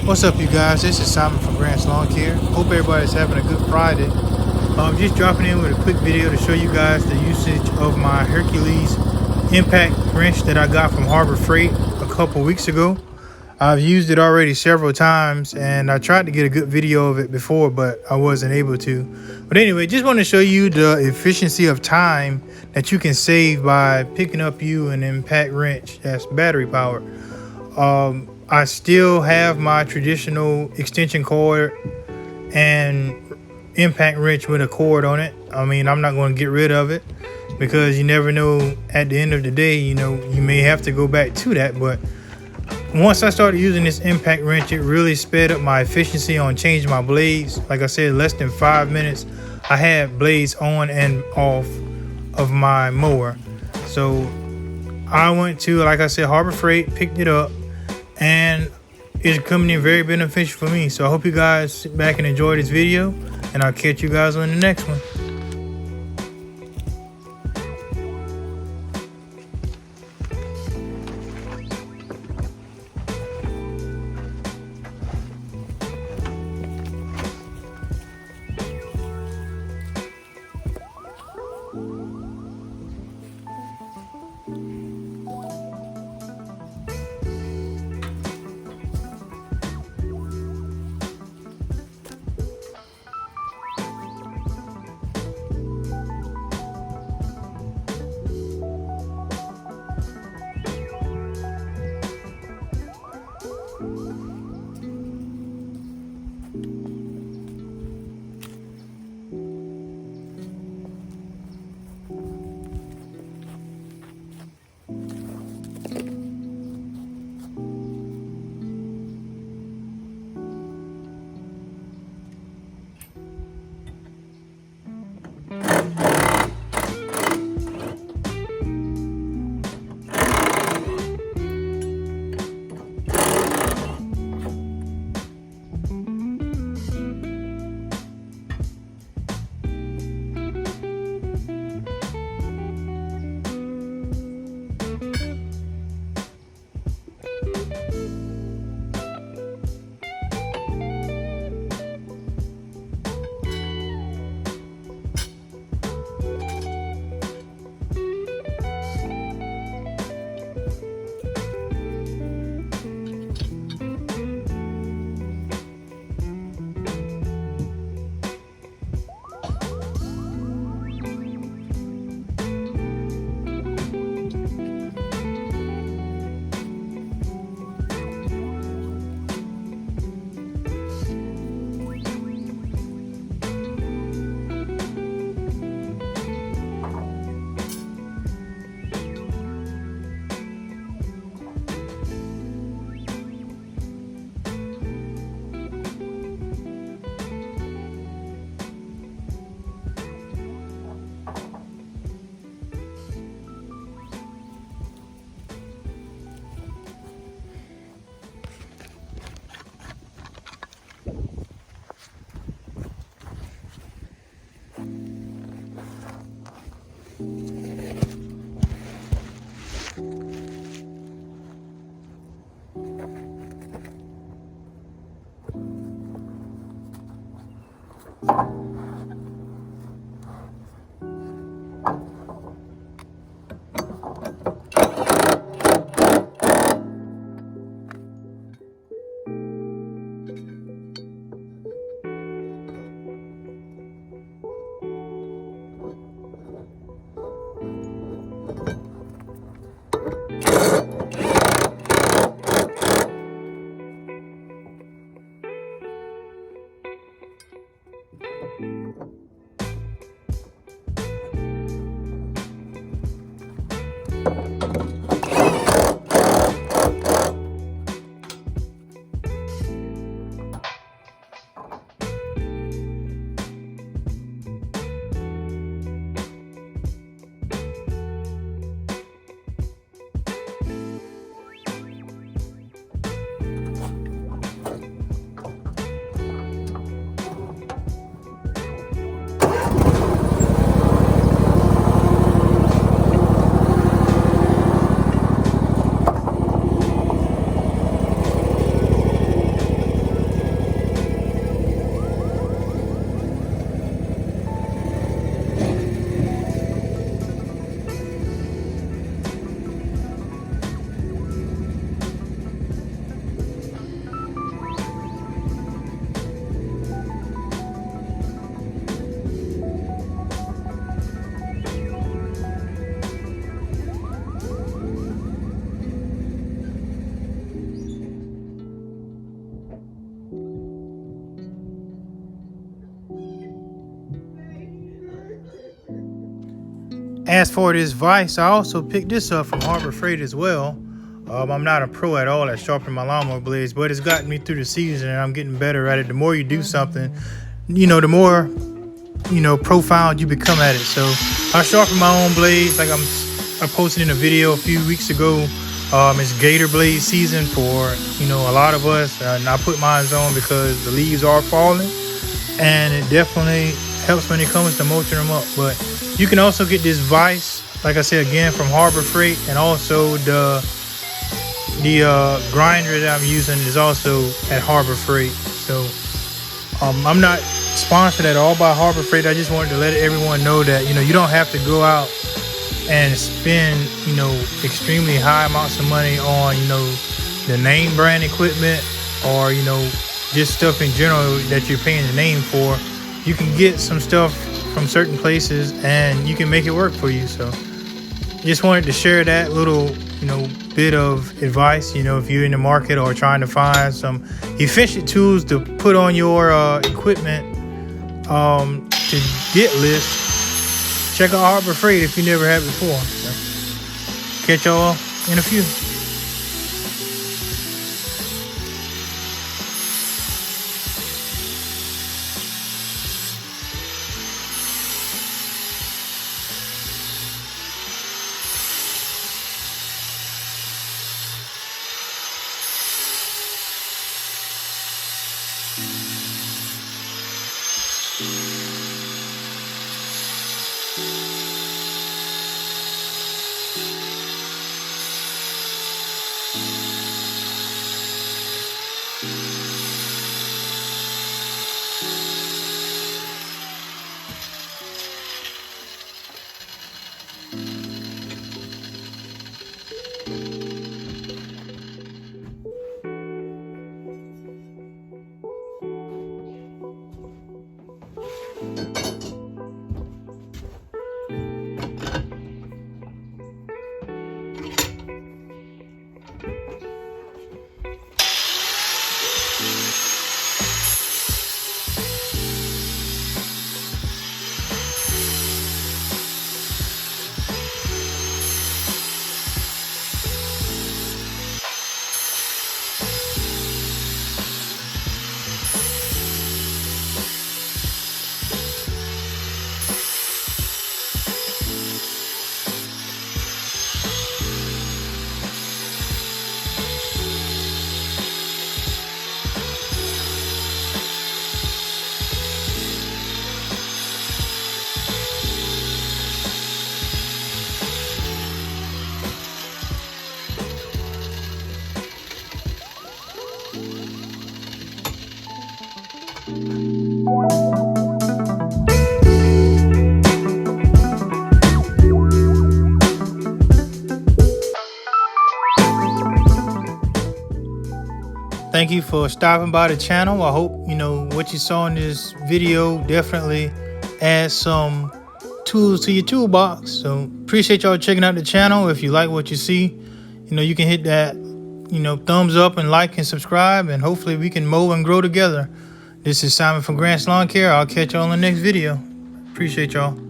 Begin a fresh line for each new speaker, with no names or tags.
What's up, you guys? This is Simon from Grant's Lawn Care. Hope everybody's having a good Friday. Just dropping in with a quick video to show you guys the usage of my Hercules impact wrench that I got from Harbor Freight a couple weeks ago. I've used it already several times, and I tried to get a good video of it before, but I wasn't able to. But anyway, just want to show you the efficiency of time that you can save by picking up you an impact wrench that's battery powered. I still have my traditional extension cord and impact wrench with a cord on it. I mean, I'm not going to get rid of it because you never know, at the end of the day, you may have to go back to that. But once I started using this impact wrench, it really sped up my efficiency on changing my blades. Like I said, less than 5 minutes, I had blades on and off of my mower. So I went to, like I said, Harbor Freight, picked it up, and it's coming in very beneficial for me. So I hope you guys sit back and enjoy this video, and I'll catch you guys on the next one. As for this vise, I also picked this up from Harbor Freight as well. I'm not a pro at all at sharpening my lawnmower blades, but it's gotten me through the season and I'm getting better at it. The more you do something, the more, profound you become at it. So I sharpen my own blades like I posted in a video a few weeks ago. It's gator blade season for, a lot of us. And I put mine on because the leaves are falling and it definitely helps when it comes to mulching them up. But you can also get this vise, like I said, again, from Harbor Freight, and also the grinder that I'm using is also at Harbor Freight. So I'm not sponsored at all by Harbor Freight. I just wanted to let everyone know that you don't have to go out and spend extremely high amounts of money on the name brand equipment, or just stuff in general that you're paying the name for. You can get some stuff from certain places and you can make it work for you. So just wanted to share that little bit of advice, if you're in the market or trying to find some efficient tools to put on your equipment to get list. Check out Harbor Freight if you never have before. So, catch y'all in a few. Thank you for stopping by the channel. I hope what you saw in this video definitely adds some tools to your toolbox. So appreciate y'all checking out the channel. If you like what you see, you can hit that thumbs up and like and subscribe, and hopefully we can mow and grow together. This is Simon from Grant's Lawn Care. I'll catch y'all in the next video. Appreciate y'all.